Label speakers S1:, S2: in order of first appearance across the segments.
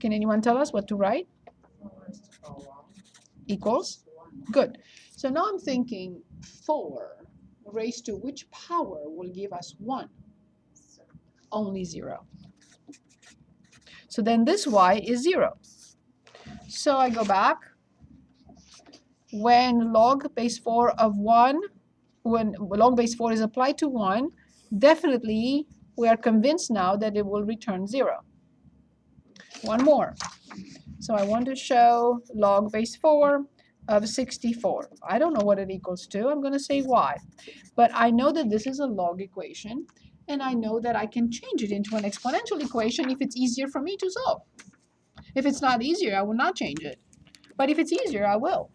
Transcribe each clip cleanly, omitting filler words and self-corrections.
S1: Can anyone tell us what to write? Equals? Good. So now I'm thinking 4 raised to which power will give us 1? Only 0. So then this y is 0. So I go back. When log base 4 of 1, when log base 4 is applied to 1, definitely we are convinced now that it will return 0. One more. So I want to show log base 4 of 64. I don't know what it equals to. I'm going to say y. But I know that this is a log equation, and I know that I can change it into an exponential equation if it's easier for me to solve. If it's not easier, I will not change it. But if it's easier, I will.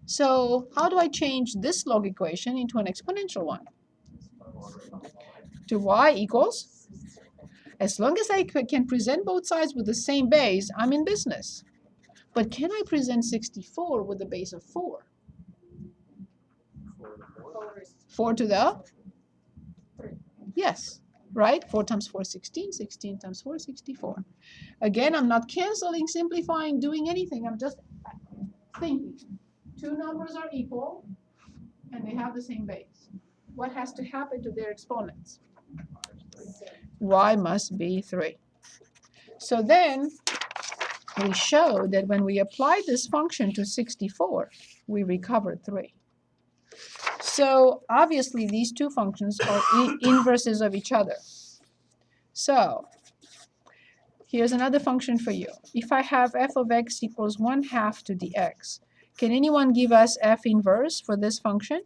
S1: So how do I change this log equation into an exponential one? To y equals? As long as I can present both sides with the same base, I'm in business. But can I present 64 with a base of 4? 4 to the? Yes, right? 4 times 4, 16. 16 times 4, 64. Again, I'm not canceling, simplifying, doing anything. I'm just thinking. Two numbers are equal, and they have the same base. What has to happen to their exponents? Y must be 3. So then we show that when we apply this function to 64, we recovered 3. So obviously these two functions are inverses of each other. So here's another function for you. If I have f of x equals 1/2 to the x, can anyone give us f inverse for this function?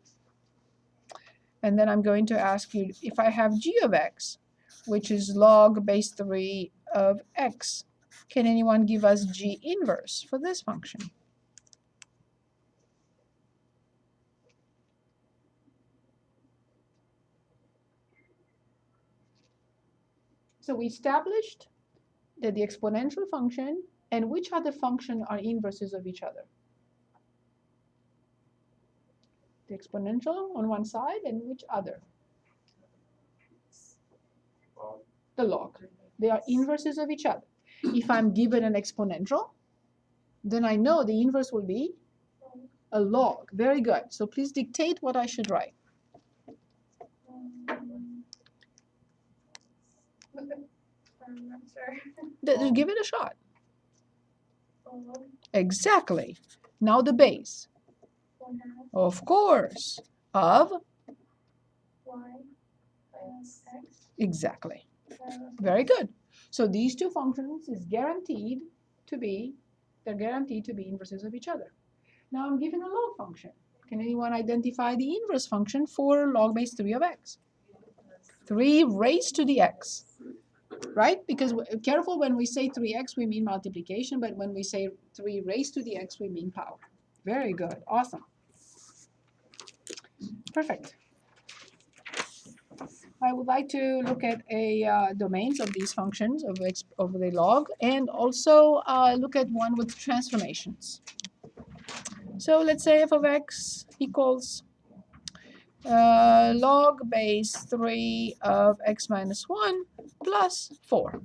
S1: And then I'm going to ask you, if I have g of x, which is log base 3 of x, can anyone give us g inverse for this function? So we established that the exponential function and which other function are inverses of each other? The exponential on one side, and which other? The log. They are inverses of each other. If I'm given an exponential, then I know the inverse will be a log. Very good. So please dictate what I should write.
S2: I'm not sure.
S1: Give it a shot. Exactly. Now the base.
S2: 1/2
S1: Of course. Of?
S2: y plus x.
S1: Exactly. Very good. So these two functions is guaranteed to be, they're guaranteed to be inverses of each other. Now I'm given a log function. Can anyone identify the inverse function for log base 3 of x? 3 raised to the x. Right? Because careful, when we say 3x, we mean multiplication, but when we say 3 raised to the x, we mean power. Very good. Awesome. Perfect. I would like to look at domains of these functions of the log, and also look at one with transformations. So let's say f of x equals log base 3 of x minus 1 plus 4,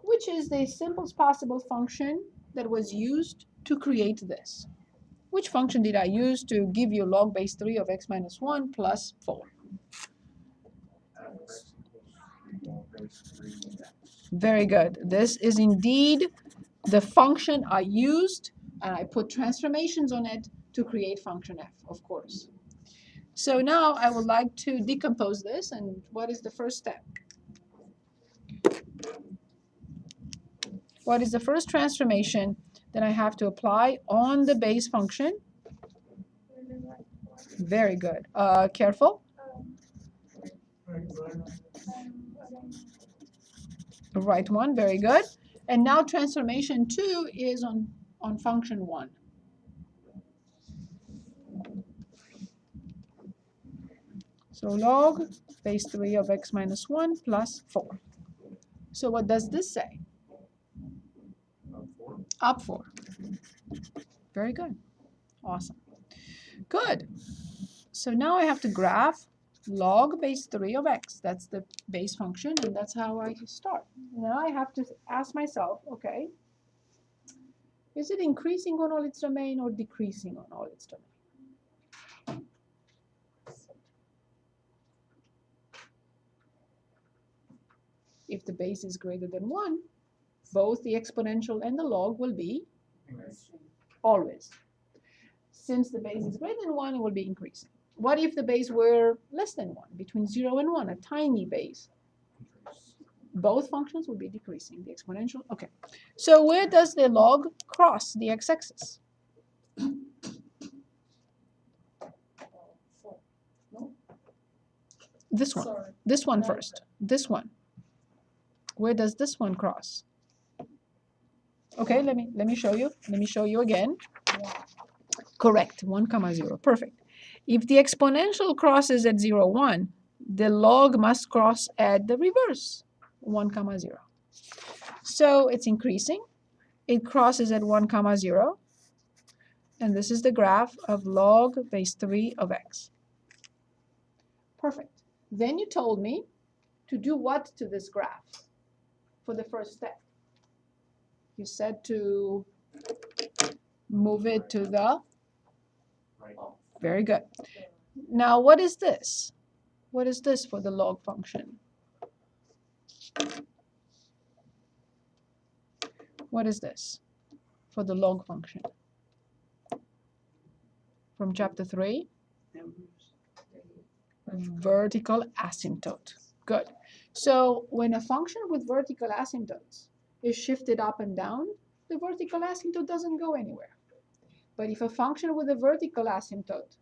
S1: which is the simplest possible function that was used to create this. Which function did I use to give you log base 3 of x minus 1 plus 4? Very good. This is indeed the function I used, and I put transformations on it to create function f, of course. So now I would like to decompose this, and what is the first step? What is the first transformation that I have to apply on the base function? Very good. Careful. The right one, very good. And now transformation 2 is on function 1. So log base 3 of x minus 1 plus 4. So what does this say? Up 4. Very good. Awesome. Good. So now I have to graph log base 3 of x. That's the base function, and that's how I start. Now I have to ask myself, okay, is it increasing on all its domain or decreasing on all its domain? If the base is greater than 1, both the exponential and the log will be always. Since the base is greater than 1, it will be increasing. What if the base were less than 1, between 0 and 1, a tiny base? Both functions will be decreasing, the exponential. Okay, so where does the log cross the x-axis? This one.
S2: Sorry.
S1: This one first. This one. Where does this one cross? Okay, let me show you. Let me show you again. Correct, 1, 0. Perfect. If the exponential crosses at 0, 1, the log must cross at the reverse, 1, 0. So it's increasing. It crosses at 1, 0. And this is the graph of log base 3 of x. Perfect. Then you told me to do what to this graph for the first step? You said to move it to the
S3: Right.
S1: very good. Now, what is this? What is this for the log function? What is this for the log function? From chapter 3? Vertical asymptote. Good. So when a function with vertical asymptotes is shifted up and down, the vertical asymptote doesn't go anywhere. But if a function with a vertical asymptote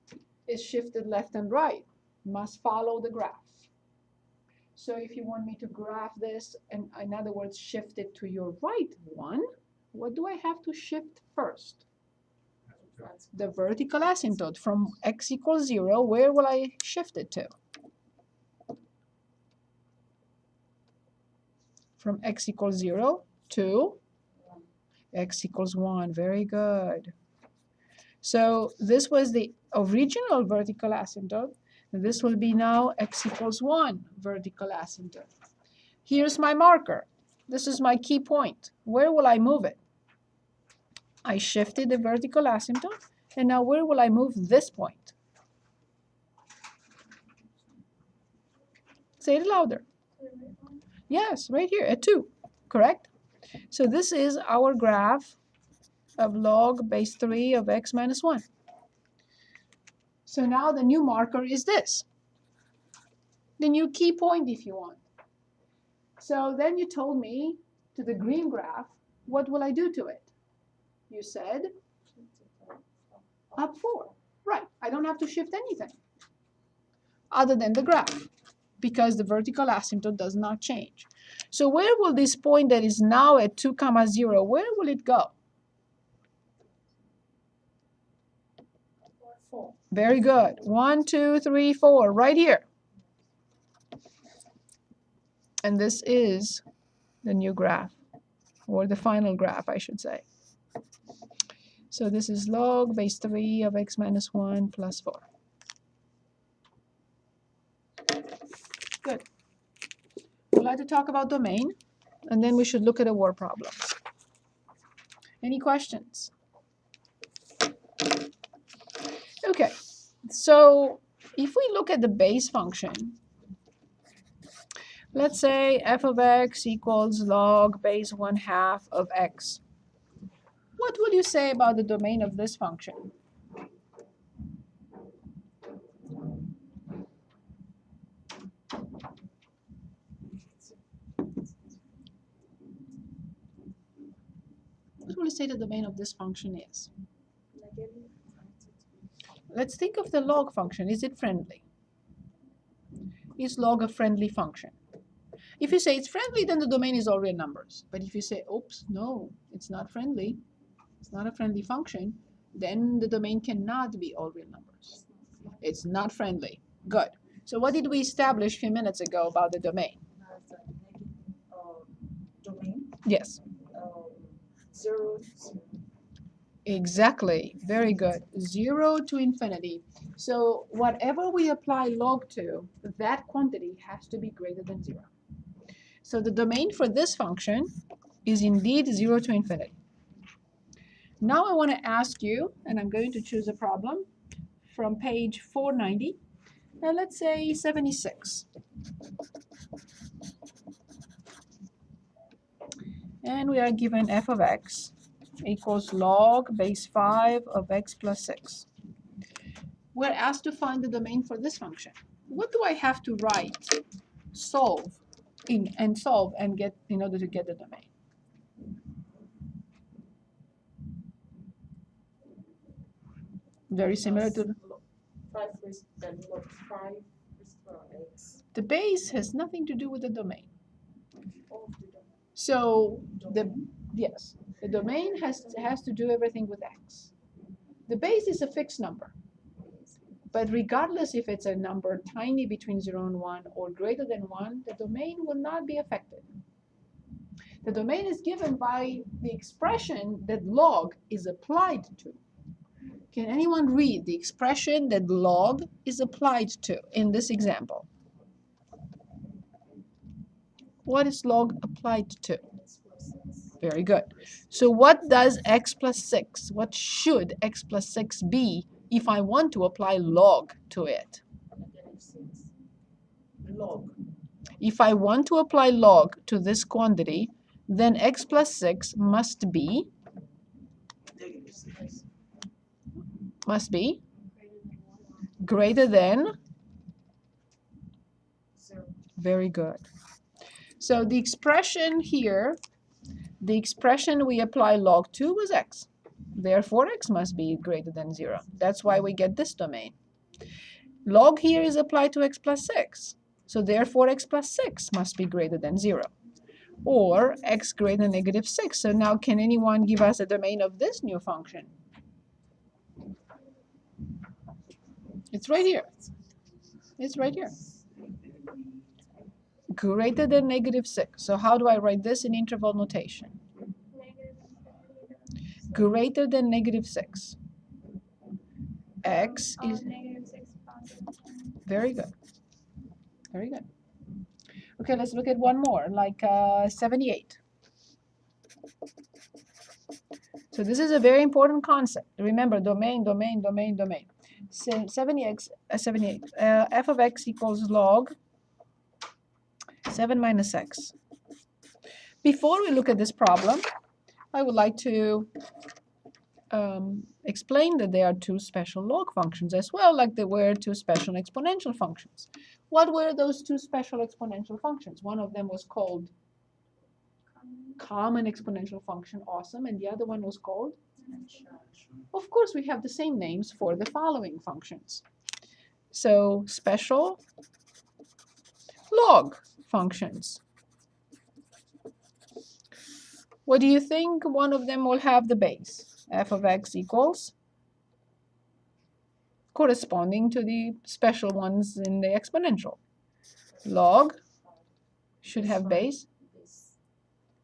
S1: is shifted left and right, must follow the graph. So if you want me to graph this, and in other words, shift it to your right one, what do I have to shift first? The vertical asymptote from x equals 0, where will I shift it to? From x equals 0 to x equals 1. Very good. So this was the original vertical asymptote. And this will be now x equals 1 vertical asymptote. Here's my marker. This is my key point. Where will I move it? I shifted the vertical asymptote. And now where will I move this point? Say it louder. Yes, right here at 2, correct? So this is our graph of log base 3 of x minus 1. So now the new marker is this. The new key point, if you want. So then you told me to the green graph, what will I do to it? You said up 4. Right, I don't have to shift anything other than the graph because the vertical asymptote does not change. So where will this point that is now at 2, 0, where will it go?
S2: 4.
S1: Very good. 1, 2, 3, 4, right here. And this is the new graph, or the final graph, I should say. So this is log base 3 of x minus 1 plus 4. Good. We'd like to talk about domain, and then we should look at a word problem. Any questions? Okay, so if we look at the base function, let's say f of x equals log base 1/2 of x. What will you say about the domain of this function? What will you say the domain of this function is? Let's think of the log function. Is it friendly? Is log a friendly function? If you say it's friendly, then the domain is all real numbers. But if you say, oops, no, it's not friendly, it's not a friendly function, then the domain cannot be all real numbers. It's not friendly. Good. So what did we establish a few minutes ago about the domain?
S4: Domain
S1: Yes.
S4: 0.
S1: Exactly. Very good. 0 to infinity. So whatever we apply log to, that quantity has to be greater than 0. So the domain for this function is indeed 0 to infinity. Now I want to ask you, and I'm going to choose a problem from page 490, and let's say 76. And we are given f of x equals log base 5 of x plus 6. We're asked to find the domain for this function. What do I have to write, solve and get in order to get the domain? Very similar to
S3: 5 raised to log 5 raised to x.
S1: the base has nothing to do with the domain.
S3: Of the domain.
S1: So the domain has to do everything with x. The base is a fixed number. But regardless if it's a number tiny between 0 and 1 or greater than 1, the domain will not be affected. The domain is given by the expression that log is applied to. Can anyone read the expression that log is applied to in this example? What is log applied to? Very good. So what does x plus 6, what should x plus 6 be if I want to apply log to it?
S3: Log.
S1: If I want to apply log to this quantity, then x plus 6 must be greater than,
S3: 0.
S1: very good. So the expression here, the expression we apply log to was x. Therefore, x must be greater than 0. That's why we get this domain. Log here is applied to x plus 6. So therefore, x plus 6 must be greater than 0. Or x greater than negative 6. So now can anyone give us a domain of this new function? It's right here. It's right here. Greater than negative 6. So how do I write this in interval notation? Greater than negative 6. X is
S2: negative 6 positive 10.
S1: very good. Very good. Okay, let's look at one more, like 78. So this is a very important concept. Remember, domain, domain, domain, domain. So 78, f of x equals log 7 minus x. Before we look at this problem, I would like to explain that there are two special log functions as well, like there were two special exponential functions. What were those two special exponential functions? One of them was called common exponential function, awesome, and the other one was called? Of course, we have the same names for the following functions. So special log functions. What do you think one of them will have the base? F of x equals corresponding to the special ones in the exponential. Log should have base.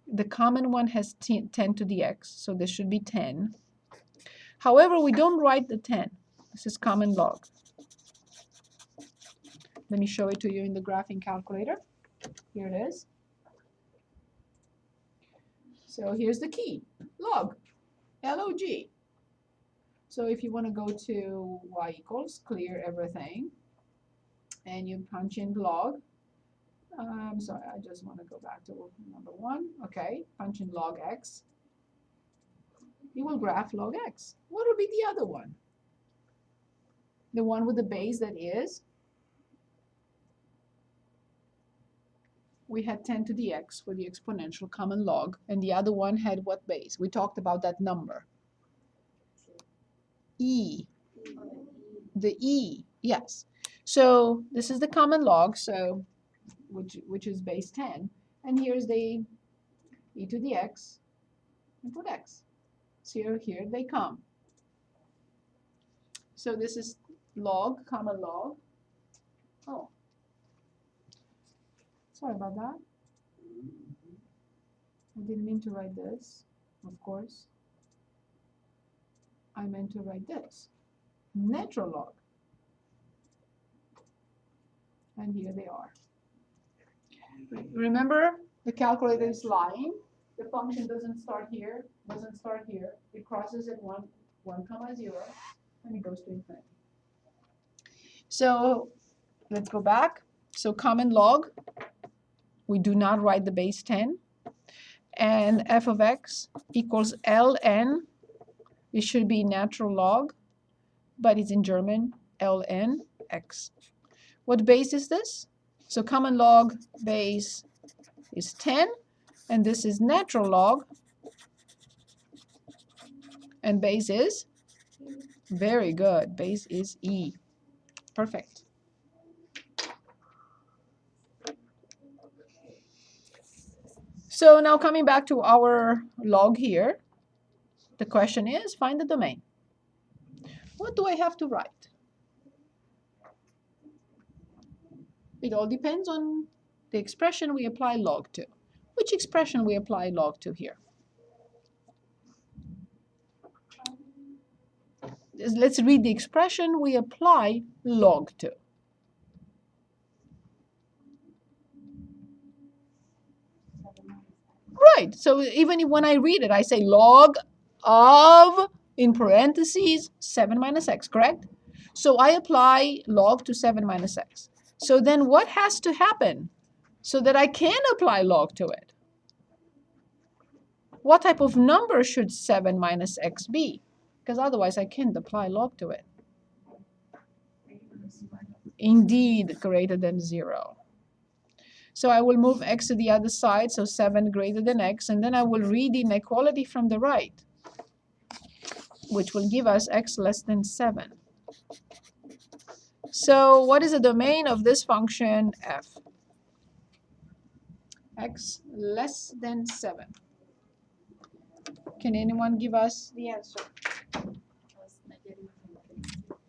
S1: The common one has 10 to the x, so this should be 10. However, we don't write the 10. This is common log. Let me show it to you in the graphing calculator. Here it is. So here's the key, log, L-O-G. So if you want to go to y equals, clear everything, and you punch in log. I'm sorry, I just want to go back to number 1. Okay, punch in log x. You will graph log x. What will be the other one? The one with the base that is? We had 10 to the x for the exponential common log, and the other one had what base? We talked about that number. E. The E, yes. So this is the common log, so which is base 10. And here's the e to the x, and put x. So here they come. So this is log, common log. Oh, sorry about that. I didn't mean to write this, of course. I meant to write this. Natural log. And here they are. Remember, the calculator is lying. The function doesn't start here, doesn't start here. It crosses at 1, 0, and it goes to infinity. So let's go back. So common log, we do not write the base 10. And f of x equals ln. It should be natural log, but it's in German, ln x. What base is this? So common log base is 10, and this is natural log, and base is? Very good. Base is e. Perfect. So now coming back to our log here, the question is, find the domain. What do I have to write? It all depends on the expression we apply log to. Which expression we apply log to here? Let's read the expression we apply log to. Right, so even when I read it, I say log of, in parentheses, 7 minus x, correct? So I apply log to 7 minus x. So then what has to happen so that I can apply log to it? What type of number should 7 minus x be? Because otherwise I can't apply log to it. Indeed, greater than 0. So I will move x to the other side, so 7 greater than x, and then I will read the inequality from the right, which will give us x less than 7. So what is the domain of this function f? X less than 7. Can anyone give us the answer?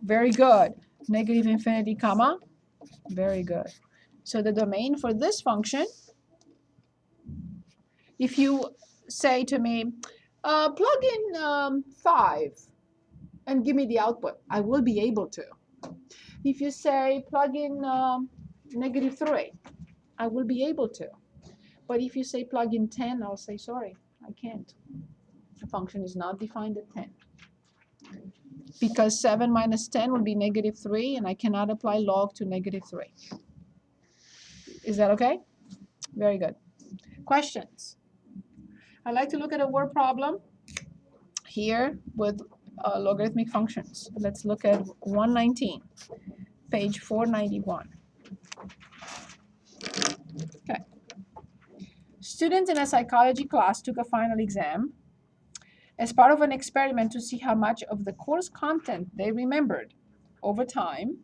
S1: Very good. Negative infinity, comma. Very good. So the domain for this function, if you say to me, plug in 5 and give me the output, I will be able to. If you say plug in negative 3, I will be able to. But if you say plug in 10, I'll say, sorry, I can't. The function is not defined at 10. Because 7 minus 10 would be negative 3, and I cannot apply log to negative 3. Is that okay? Very good. Questions? I like to look at a word problem here with logarithmic functions. Let's look at 119, page 491. Okay. Students in a psychology class took a final exam as part of an experiment to see how much of the course content they remembered over time.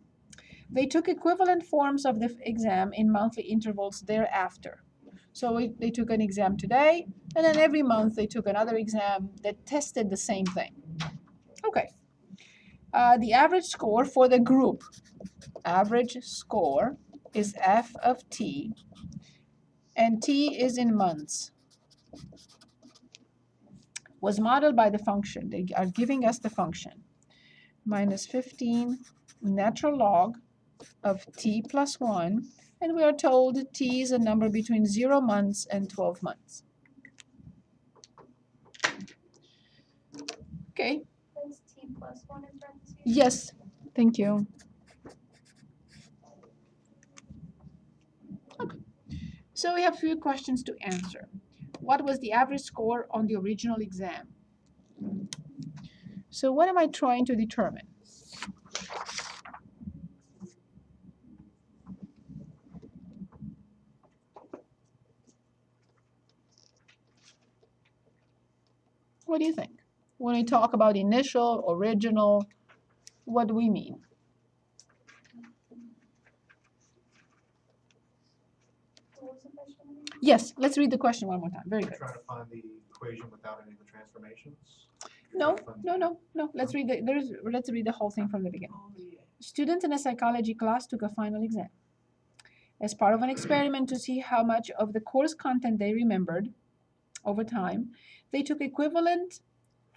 S1: They took equivalent forms of the exam in monthly intervals thereafter. So they took an exam today, and then every month they took another exam that tested the same thing. Okay. The average score for the group, average score is f of t, and t is in months, was modeled by the function. They are giving us the function. Minus 15 natural log of t plus 1, and we are told t is a number between 0 months and 12 months. Okay.
S2: Is t plus 1 in parentheses?
S1: Yes, thank you. Okay. So we have a few questions to answer. What was the average score on the original exam? So what am I trying to determine? What do you think? When we talk about initial, original, what do we mean?
S2: What was the question again?
S1: Yes, let's read the question one more time. Very good.
S4: Try to find the equation without any of the transformations.
S1: No. Let's read the whole thing from the beginning. Students in a psychology class took a final exam. As part of an experiment to see how much of the course content they remembered over time, they took equivalent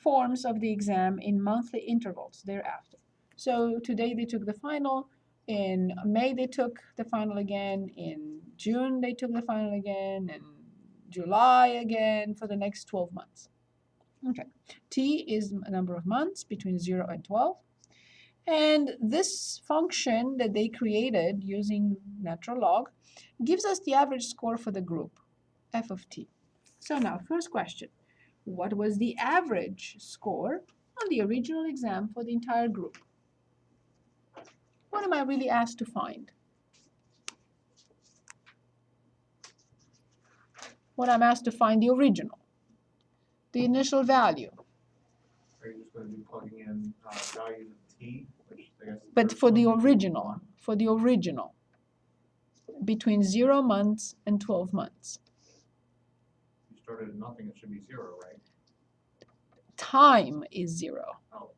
S1: forms of the exam in monthly intervals thereafter. So today they took the final, in May they took the final again, in June they took the final again, in July again for the next 12 months. Okay, T is the number of months between 0 and 12. And this function that they created using natural log gives us the average score for the group, f of t. So now, first question. What was the average score on the original exam for the entire group? What am I really asked to find? When I'm asked to find the original, the initial value.
S4: Are you just gonna be plugging in values of t, which I guess.
S1: But
S4: first
S1: for the
S4: one would be
S1: original, between 0 months and 12 months.
S4: You started at nothing, it should be 0, right?
S1: Time is 0.
S4: Oh,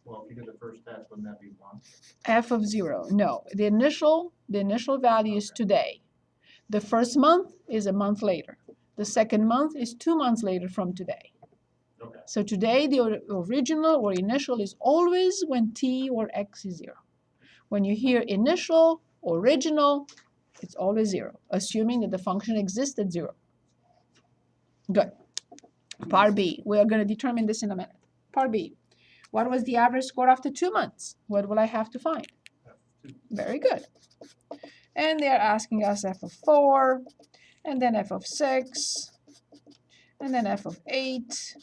S4: well, if you did the first test, wouldn't that be 1?
S1: F of 0, no. The initial value is today. The first month is a month later. The second month is 2 months later from today.
S4: Okay.
S1: So today the original or initial is always when t or x is 0. When you hear initial, original, it's always 0, assuming that the function exists at 0. Good. Part B, we are going to determine this in a minute. Part B, what was the average score after 2 months? What will I have to find?
S4: F2.
S1: Very good. And they're asking us f of 4, and then f of 6, and then f of 8,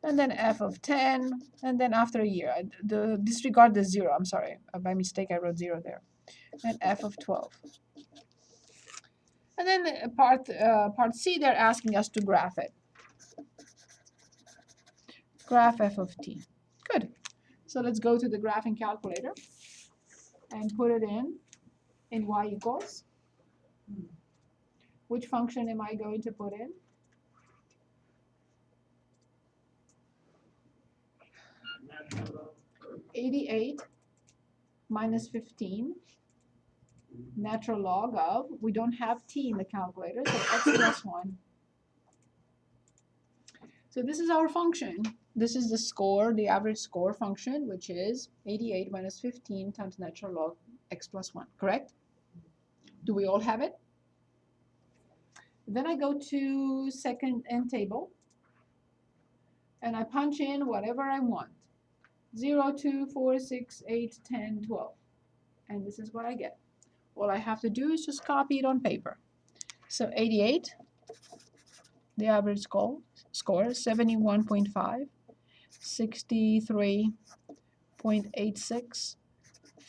S1: and then f of 10, and then after a year, disregard the 0, I'm sorry, by mistake I wrote 0 there, and f of 12. And then part C, they're asking us to graph it. Graph f of t. Good. So let's go to the graphing calculator and put it in y equals. Which function am I going to put in? (88 minus 15) natural log of, we don't have t in the calculator, so x plus 1. So this is our function. This is the score, the average score function, which is 88 minus 15 times natural log x plus 1, correct? Do we all have it? Then I go to second end table, and I punch in whatever I want. 0, 2, 4, 6, 8, 10, 12. And this is what I get. All I have to do is just copy it on paper. So 88, the average score, 71.5, 63.86,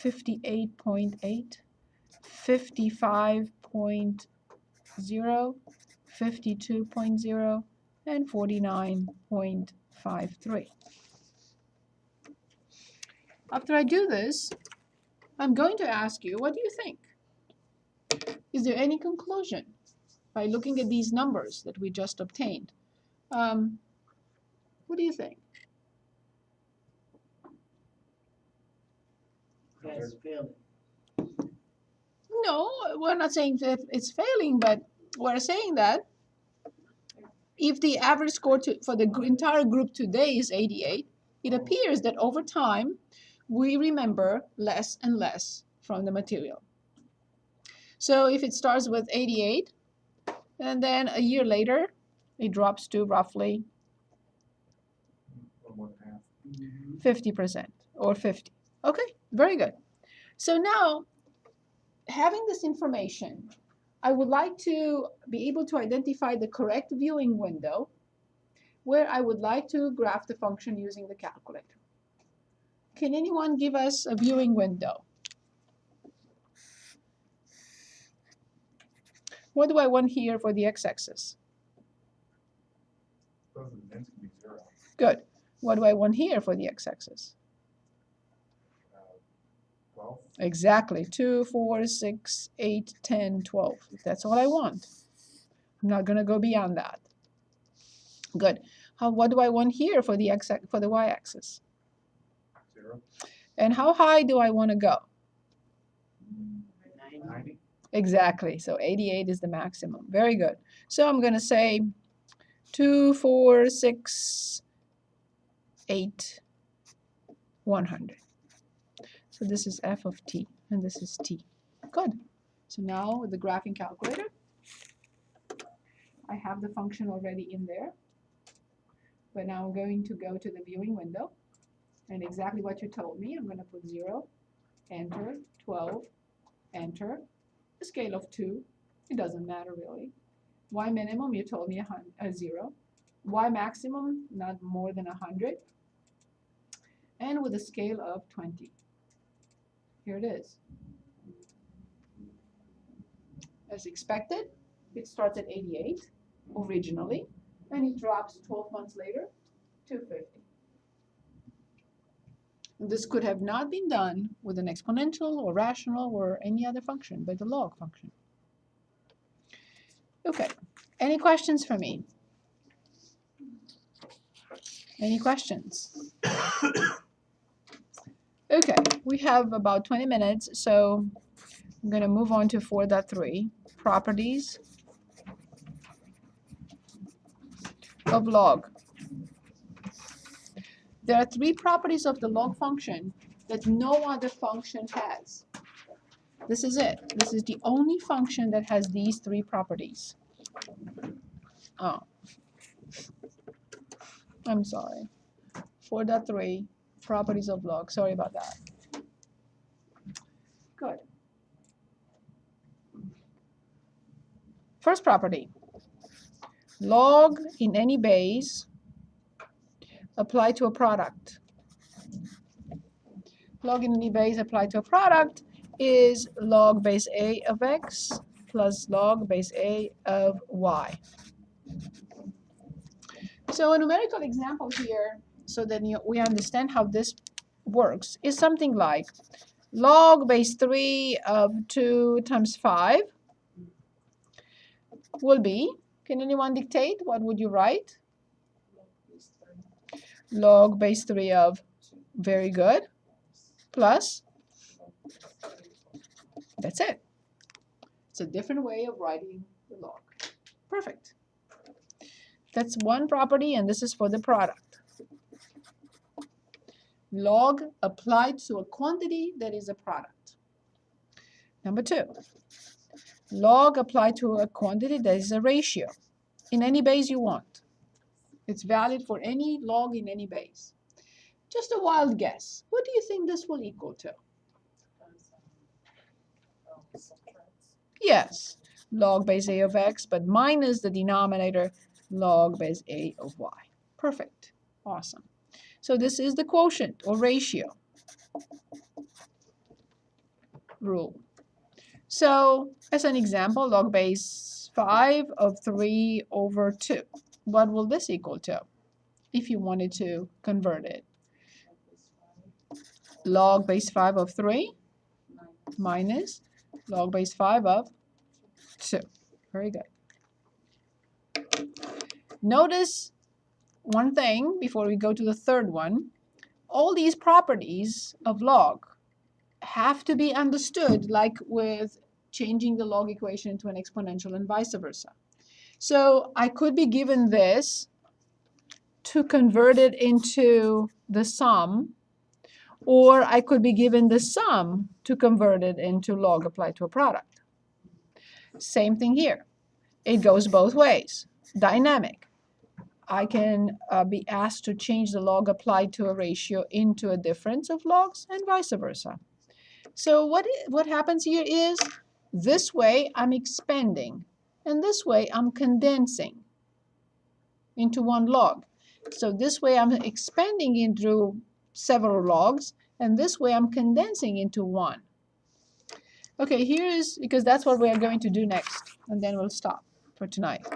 S1: 58.8, 55.0, 52.0, and 49.53. After I do this, I'm going to ask you, what do you think? Is there any conclusion by looking at these numbers that we just obtained? What do you think?
S5: Guys failing.
S1: No, we're not saying that it's failing, but we're saying that if the average score for the entire group today is 88, it appears that over time we remember less and less from the material. So if it starts with 88, and then a year later, it drops to roughly 50% or 50. Okay, very good. So now, having this information, I would like to be able to identify the correct viewing window where I would like to graph the function using the calculator. Can anyone give us a viewing window? What do I want here for the x-axis?
S4: Those events can be 0.
S1: Good. What do I want here for the x-axis?
S4: 12.
S1: Exactly. 2, 4, 6, 8, 10, 12. That's all I want. I'm not going to go beyond that. Good. What do I want here for the y-axis?
S4: 0.
S1: And how high do I want to go?
S4: 90.
S1: Exactly. So 88 is the maximum. Very good. So I'm going to say 2, 4, 6, 8 100. So this is f of t, and this is t. Good. So now with the graphing calculator, I have the function already in there. But now I'm going to go to the viewing window, and exactly what you told me, I'm going to put 0, enter, 12, enter, a scale of 2. It doesn't matter really. Y minimum, you told me a 0. Y maximum, not more than 100. And with a scale of 20. Here it is. As expected, it starts at 88 originally, and it drops 12 months later to 50. This could have not been done with an exponential or rational or any other function, but the log function. Okay, any questions for me? Any questions? Okay, we have about 20 minutes, so I'm going to move on to 4.3, properties of log. There are 3 properties of the log function that no other function has. This is it. This is the only function that has these 3 properties. Oh, I'm sorry. 4.3, properties of log. Sorry about that. Good. First property. Log in any base applied to a product. Log in any base applied to a product is log base a of x plus log base a of y. So a numerical example here, so that we understand how this works, is something like log base 3 of 2 times 5 will be, can anyone dictate? What would you write? Log base 3 of, very good, plus, that's it. It's a different way of writing the log. Perfect. That's one property, and this is for the product. Log applied to a quantity that is a product. Number 2, log applied to a quantity that is a ratio in any base you want. It's valid for any log in any base. Just a wild guess. What do you think this will equal to? Yes, log base a of x, but minus the denominator, log base a of y. Perfect. Awesome. So this is the quotient or ratio rule. So as an example, log base 5 of 3 over 2. What will this equal to if you wanted to convert it? Log base 5 of 3 minus log base 5 of 2. Very good. Notice one thing before we go to the third one. All these properties of log have to be understood like with changing the log equation into an exponential and vice versa. So I could be given this to convert it into the sum, or I could be given the sum to convert it into log applied to a product. Same thing here. It goes both ways. Dynamic. I can be asked to change the log applied to a ratio into a difference of logs and vice versa. So what happens here is this way I'm expanding, and this way I'm condensing into one log. So this way I'm expanding into several logs, and this way I'm condensing into one. Okay, here is, because that's what we are going to do next, and then we'll stop for tonight.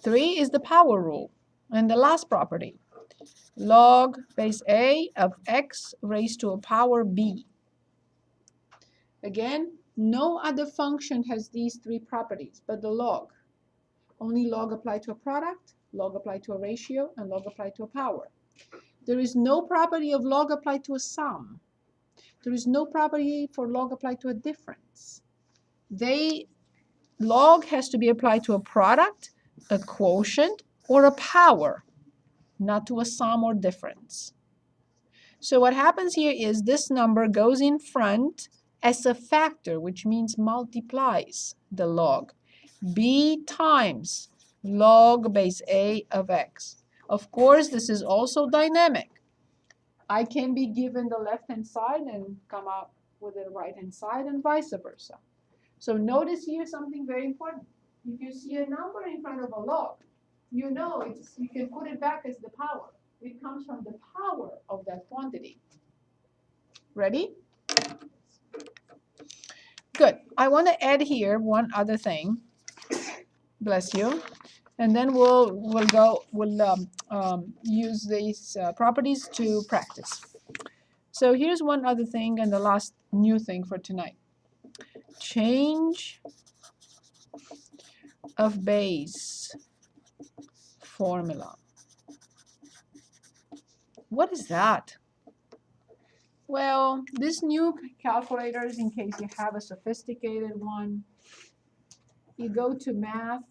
S1: 3 is the power rule, and the last property. Log base a of x raised to a power b. Again, no other function has these 3 properties but the log. Only log applied to a product, log applied to a ratio, and log applied to a power. There is no property of log applied to a sum. There is no property for log applied to a difference. Log has to be applied to a product, a quotient, or a power. not to a sum or difference. So what happens here is this number goes in front as a factor, which means multiplies the log. B times log base A of x. Of course, this is also dynamic. I can be given the left-hand side and come out with the right-hand side and vice versa. So notice here something very important. If you see a number in front of a log, you know you can put it back as the power. It comes from the power of that quantity. Ready? Good. I want to add here one other thing. Bless you. And then we'll use these properties to practice. So here's one other thing and the last new thing for tonight. Change of base formula. What is that? Well, this new calculators, in case you have a sophisticated one, you go to math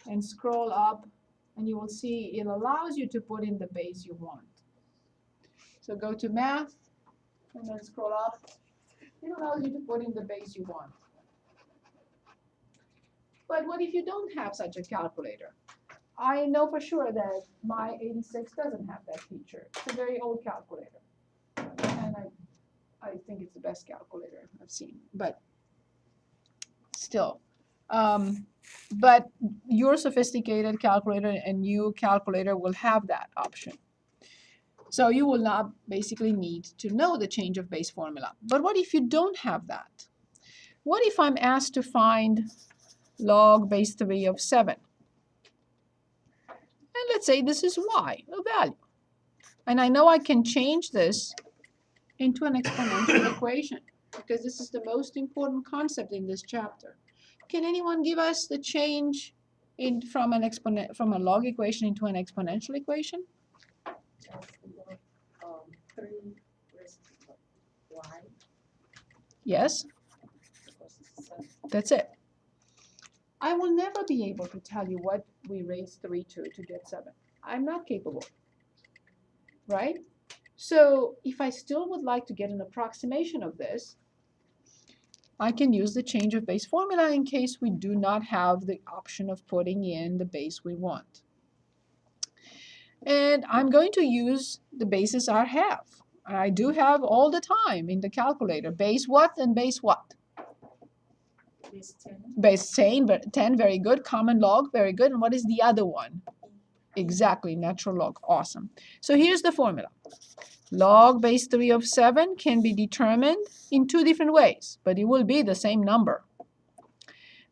S1: and scroll up and you will see it allows you to put in the base you want. So go to math and then scroll up. It allows you to put in the base you want. But what if you don't have such a calculator? I know for sure that my 86 doesn't have that feature. It's a very old calculator. And I think it's the best calculator I've seen. But still. But your sophisticated calculator and new calculator will have that option. So you will not basically need to know the change of base formula. But what if you don't have that? What if I'm asked to find log base 3 of 7? And let's say this is y, a value. And I know I can change this into an exponential equation because this is the most important concept in this chapter. Can anyone give us the change from a log equation into an exponential equation?
S3: Just log 3 raised to y
S1: Yes,
S3: equals 7.
S1: that's it. I will never be able to tell you what we raised 3 to get 7. I'm not capable, right? So if I still would like to get an approximation of this, I can use the change of base formula in case we do not have the option of putting in the base we want. And I'm going to use the bases I have. I do have all the time in the calculator. Base what and base what?
S3: Base 10.
S1: Base 10, very good. Common log, very good. And what is the other one? Exactly, natural log, awesome. So here's the formula. Log base 3 of 7 can be determined in two different ways, but it will be the same number.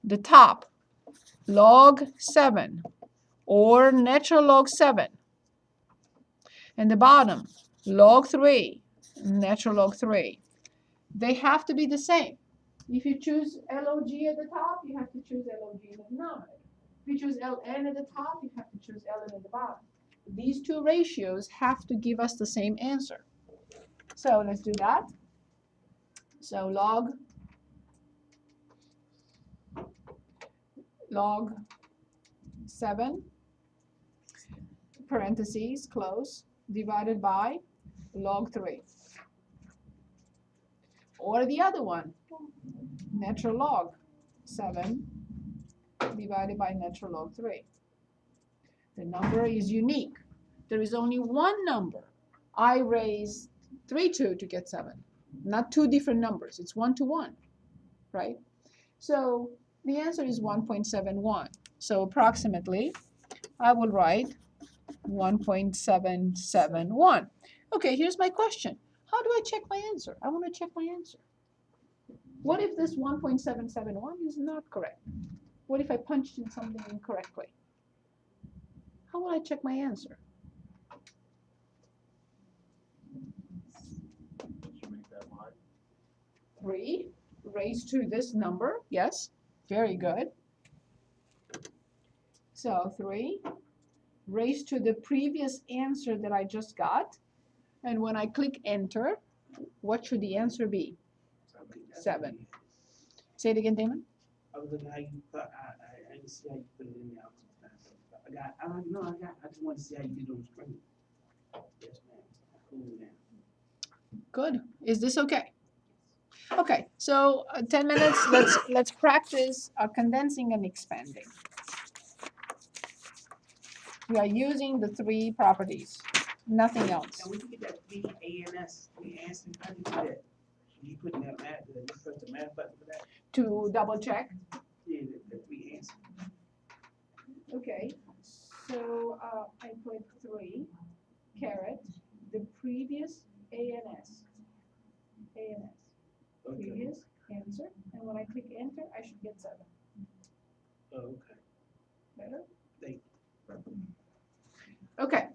S1: The top, log 7 or natural log 7. And the bottom, log 3, natural log 3. They have to be the same. If you choose log at the top, you have to choose log in the denominator. If you choose ln at the top, you have to choose ln at the bottom. These two ratios have to give us the same answer. So let's do that. So log 7, parentheses, close, divided by log 3. Or the other one, natural log 7 divided by natural log 3. The number is unique. There is only one number. I raised 3 to get 7. Not two different numbers. It's 1 to 1, right? So the answer is 1.71. So approximately, I will write 1.771. Okay, here's my question. How do I check my answer? I want to check my answer. What if this 1.771 is not correct? What if I punched in something incorrectly? How will I check my answer?
S4: Did you make that y?
S1: 3 raised to this number, yes, very good. So 3 raised to the previous answer that I just got. And when I click enter, what should the answer be? 7. Say it again, Damon.
S5: I was looking how you put, I didn't see how you put it in there. I was just trying to think about I just want to see how you did on the screen. Yes, ma'am. Cool down.
S1: Good. Is this okay? Okay, so 10 minutes, let's practice condensing and expanding. We are using the three properties, nothing else.
S5: Now, when you get that ANS, the answer, how do you do that? You put in that math, you press the math button for that?
S1: To double check.
S5: Yeah, the three answers.
S1: Okay, so I put 3, caret, the previous ANS. ANS,
S5: Okay.
S1: previous answer, and when I click enter, I should get 7.
S5: Oh, okay.
S1: Better?
S5: Thank
S1: Okay.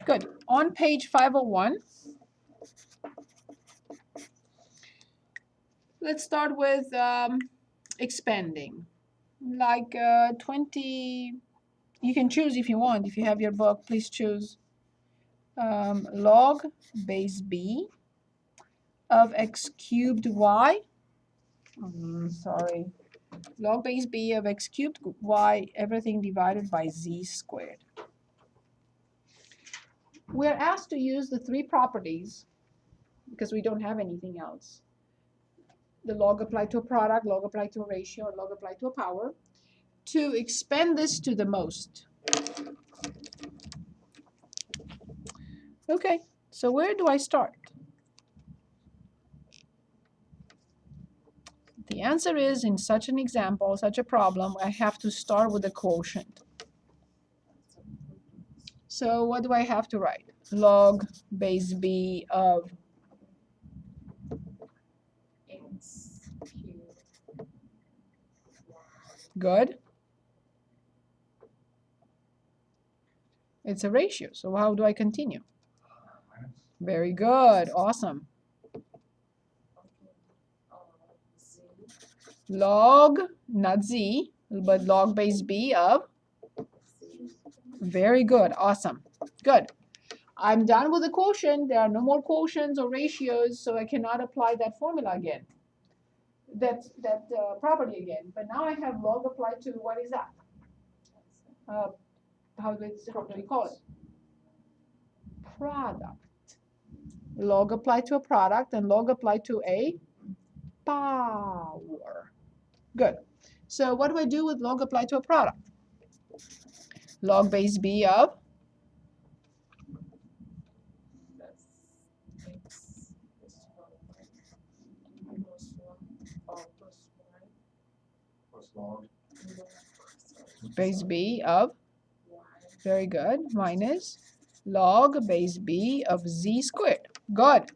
S1: Good. On page 501, let's start with expanding. Like 20, you can choose if you want. If you have your book, please choose log base b of x cubed y. Sorry. Log base b of x cubed y, everything divided by z squared. We're asked to use the three properties because we don't have anything else. The log applied to a product, log applied to a ratio, or log applied to a power, to expand this to the most. Okay, so where do I start? The answer is, in such an example, such a problem, I have to start with a quotient. So what do I have to write? Log base b of
S3: X cubed.
S1: good. It's a ratio, so how do I continue? Very good, awesome.
S3: Z.
S1: Log, not z, but log base b of,
S3: Z.
S1: very good, awesome, good. I'm done with the quotient. There are no more quotients or ratios, so I cannot apply that formula again, that property again. But now I have log applied to, what is that? How do we call it? Product. Log applied to a product and log applied to a power. Good. So what do I do with log applied to a product? Log base b of
S3: Plus X plus Y plus 1 or plus Y
S4: Plus log.
S1: base b of,
S3: Y.
S1: very good, minus log base b of z squared. Good.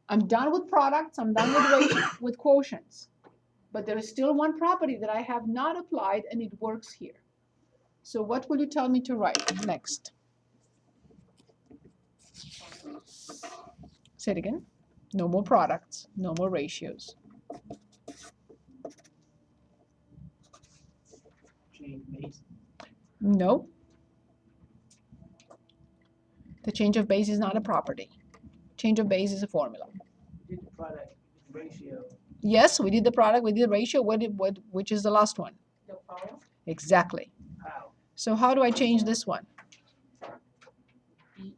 S1: I'm done with products. I'm done with quotients. But there is still one property that I have not applied, and it works here. So what will you tell me to write next? Say it again. No more products, no more ratios.
S5: Change base.
S1: No. The change of base is not a property. Change of base is a formula.
S5: Did the product ratio.
S1: Yes, we did the product, we did the ratio. Which is the last one?
S3: The power.
S1: Exactly.
S5: How?
S1: So how do I change this one?
S3: B.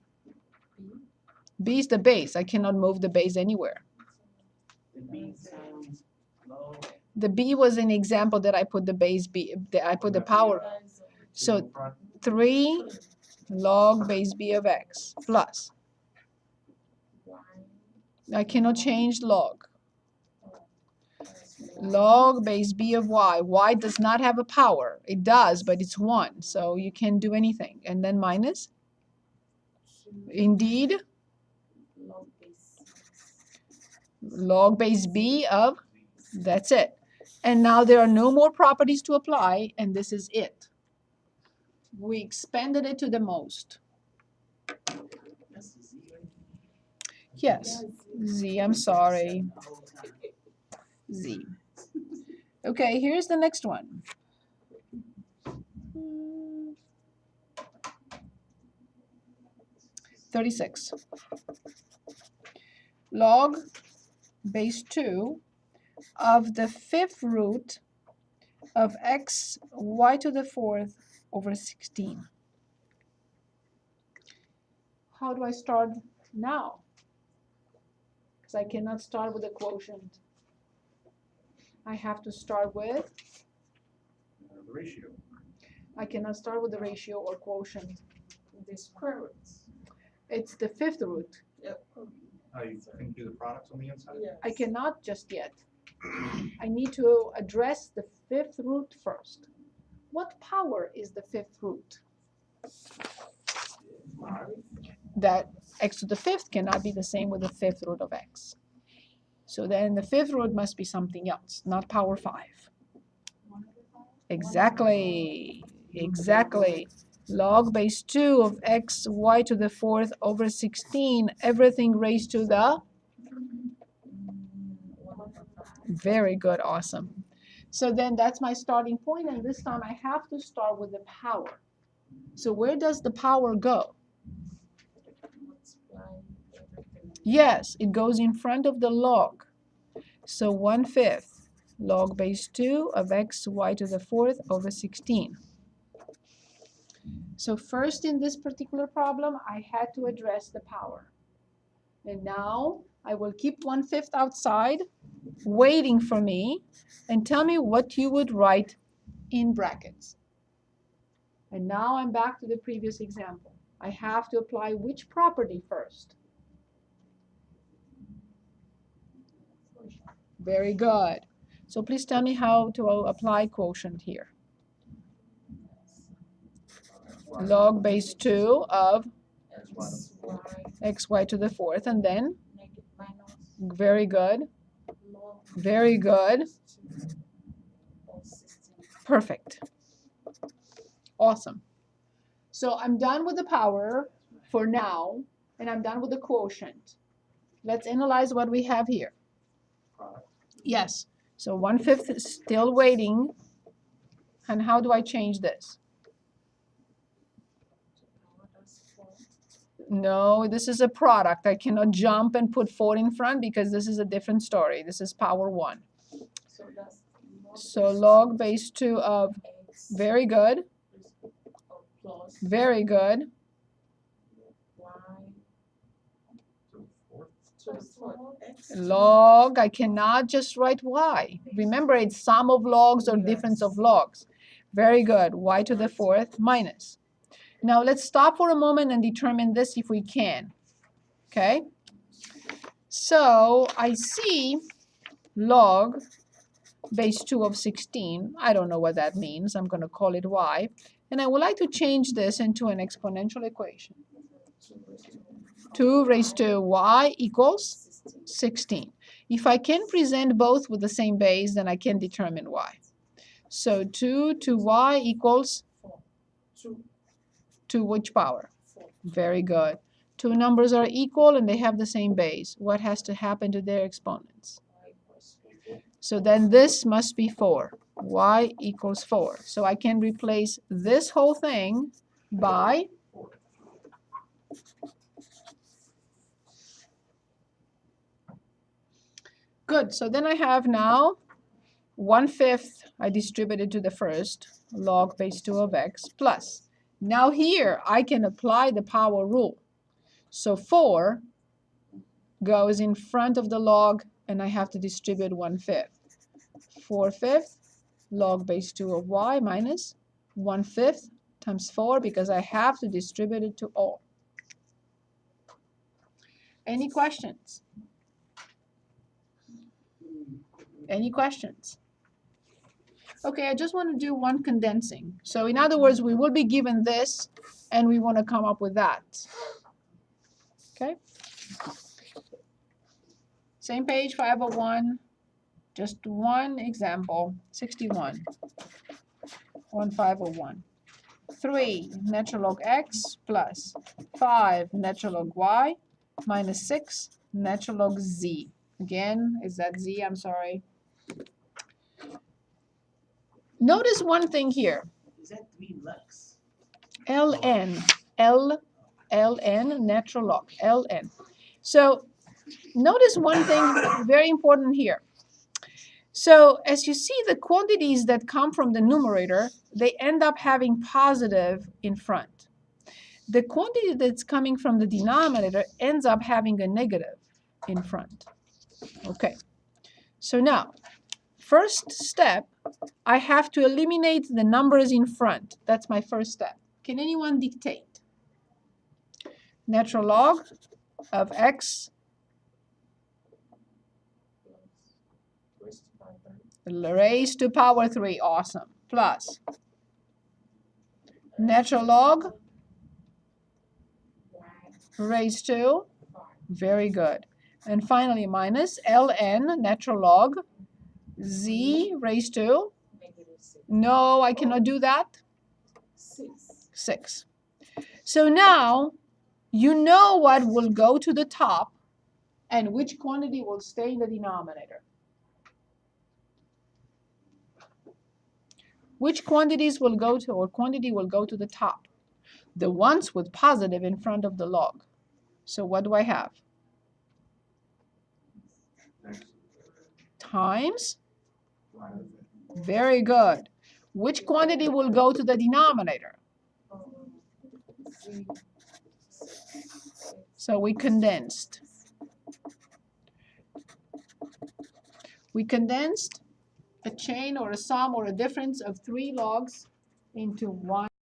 S1: B is the base. I cannot move the base anywhere.
S5: The B times log.
S1: The B was an example that I put the base B, I put the power. So 3 log base B of x plus. I cannot change log. Log base B of y. Y does not have a power. It does, but it's 1, so you can't do anything. And then minus. Indeed, log base B of, that's it. And now there are no more properties to apply, and this is it. We expanded it to the most.
S5: That's the Z, right?
S1: Yes, Z, I'm sorry,
S5: The whole time.
S1: Z. Okay, here's the next one. 36. Log base 2 of the 5th root of x y to the fourth over 16. How do I start now? Because I cannot start with a quotient. I have to start with,
S4: The ratio.
S1: I cannot start with the ratio or quotient.
S3: The square roots.
S1: It's the fifth root.
S4: You can do the products on the inside?
S3: Yes.
S1: I cannot just yet. I need to address the fifth root first. What power is the fifth root? That x to the fifth cannot be the same with the fifth root of x. So then the fifth root must be something else, not power 5. Exactly. Exactly. Log base 2 of x y to the fourth over 16, everything raised to the? Very good, awesome. So then that's my starting point, and this time I have to start with the power. So where does the power go?
S3: Multiply everything.
S1: Yes, it goes in front of the log. So 1/5 log base 2 of x y to the fourth over 16. So first in this particular problem, I had to address the power. And now I will keep 1/5 outside, waiting for me, and tell me what you would write in brackets. And now I'm back to the previous example. I have to apply which property first? Very good. So please tell me how to apply quotient here. Log base 2 of
S3: X, Y,
S1: xy to the fourth, and then?
S3: negative minus
S1: Very good.
S3: log
S1: Very good.
S3: 2 of 16.
S1: Perfect. Awesome. So I'm done with the power for now, and I'm done with the quotient. Let's analyze what we have here.
S4: Product.
S1: Yes. So 1/5 is still waiting. And how do I change this?
S3: That's 4.
S1: No, this is a product. I cannot jump and put 4 in front because this is a different story. This is power 1.
S3: So that's
S1: So log base 2 of,
S3: X
S1: very good,
S3: plus
S1: very good.
S3: Y
S4: So fourth.
S3: to the fourth. X
S1: Log, I cannot just write y. Remember, it's sum of logs or difference of logs. Very good. Y to the fourth minus. Now let's stop for a moment and determine this if we can. Okay? So I see log base 2 of 16. I don't know what that means. I'm going to call it y. And I would like to change this into an exponential equation. 2 raised to y equals 16. If I can present both with the same base, then I can determine y. So 2 to y equals
S3: 2,
S1: to which power?
S3: 4.
S1: Very good. Two numbers are equal and they have the same base. What has to happen to their exponents?
S3: Y equals 4.
S1: So then this must be 4. Y equals 4. So I can replace this whole thing by good. So then I have now 1/5 I distributed to the first, log base 2 of x, plus. Now here I can apply the power rule. So 4 goes in front of the log, and I have to distribute 1/5. 4/5 log base 2 of y minus 1/5 times 4, because I have to distribute it to all. Any questions? Any questions? Okay, I just want to do one condensing. So in other words, we will be given this, and we want to come up with that. Okay? Same page, 501. Just one example, 61. 1501. 3 natural log x plus 5 natural log y minus 6 natural log z. Again, is that z? I'm sorry. Notice one thing here.
S5: Is that 3 lux?
S1: ln, ln, natural log, ln. So notice one thing very important here. So as you see, the quantities that come from the numerator, they end up having positive in front. The quantity that's coming from the denominator ends up having a negative in front. Okay, so now, first step, I have to eliminate the numbers in front. That's my first step. Can anyone dictate? Natural log of x raised to power 3, awesome, plus natural log raised to, very good. And finally, minus ln natural log z raised to, no, I cannot do that, 6. So now, you know what will go to the top and which quantity will stay in the denominator. Which quantities will go to, or quantity will go to the top? The ones with positive in front of the log. So what do I have? Times? Very good. Which quantity will go to the denominator? So we condensed. We condensed a chain or a sum or a difference of 3 logs into 1